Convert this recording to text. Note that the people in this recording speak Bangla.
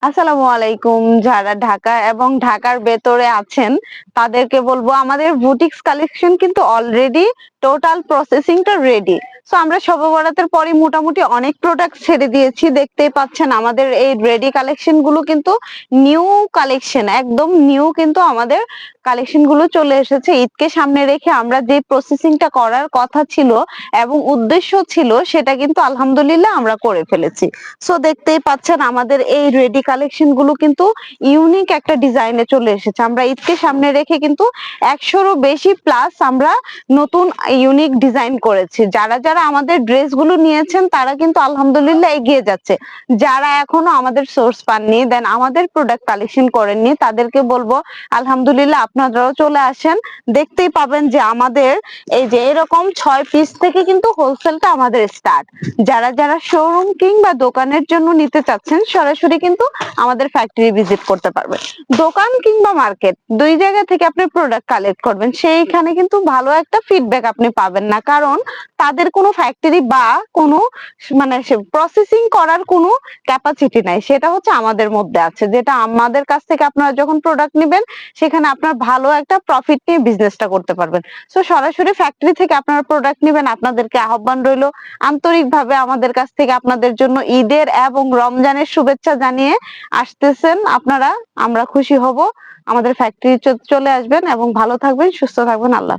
আসসালামু আলাইকুম। যারা ঢাকা এবং ঢাকার ভেতরে আছেন তাদেরকে বলবো আমাদের বুটিক্স কালেকশন কিন্তু অলরেডি টোটাল প্রসেসিংটা রেডি। সো আমরা শবে বরাতের পরে মোটামুটি অনেক প্রোডাক্ট ছেড়ে দিয়েছি, দেখতেই পাচ্ছেন আমাদের এই রেডি কালেকশন গুলো কিন্তু নিউ কালেকশন, একদম নিউ কিন্তু আমাদের কালেকশন গুলো চলে এসেছে। ঈদকে সামনে রেখে আমরা যে প্রসেসিংটা করার কথা ছিল এবং উদ্দেশ্য ছিল সেটা কিন্তু আলহামদুলিল্লাহ আমরা করে ফেলেছি। সো দেখতেই পাচ্ছেন আমাদের এই রেডি কালেকশন গুলো কিন্তু ইউনিক একটা ডিজাইনে চলে এসেছে। আমরা ঈদকে সামনে রেখে কিন্তু 100-রও বেশি প্লাস আমরা নতুন ইউনিক ডিজাইন করেছি। যারা যারা আমাদের ড্রেস গুলো নিয়েছেন তারা কিন্তু আলহামদুলিল্লাহ এগিয়ে যাচ্ছে। যারা এখনো আমাদের সোর্স পাননি, দেন আমাদের প্রোডাক্ট কালেকশন করেননি, তাদেরকে বলবো আলহামদুলিল্লাহ আপনারাও চলে আসেন। দেখতেই পাবেন যে আমাদের এই যে এরকম 6 পিস থেকে কিন্তু হোলসেলটা আমাদের স্টার্ট। যারা যারা শোরুম কিংবা দোকানের জন্য নিতে চাচ্ছেন সরাসরি কিন্তু আমাদের ফ্যাক্টরি ভিজিট করতে পারবেন। দোকান কিংবা মার্কেট দুই জায়গা থেকে আপনি প্রোডাক্ট কালেক্ট করবেন, সেইখানে কিন্তু ভালো একটা ফিডব্যাক আপনি পাবেন না, কারণ তাদের কোনো ফ্যাক্টরি বা কোনো মানে প্রসেসিং করার কোনো ক্যাপাসিটি নাই। সেটা হচ্ছে আমাদের মধ্যে আছে, যেটা আমাদের কাছ থেকে আপনারা যখন প্রোডাক্ট নেবেন সেখানে আপনার ভালো একটা প্রফিট নিয়ে বিজনেসটা করতে পারবেন। সো সরাসরি ফ্যাক্টরি থেকে আপনারা প্রোডাক্ট নেবেন, আপনাদেরকে আহ্বান রইল আন্তরিকভাবে আমাদের কাছ থেকে আপনাদের জন্য ঈদের এবং রমজানের শুভেচ্ছা জানিয়ে আসতেছেন আপনারা। আমরা খুশি হব। আমাদের ফ্যাক্টরি চলে আসবেন এবং ভালো থাকবেন, সুস্থ থাকবেন। আল্লাহ।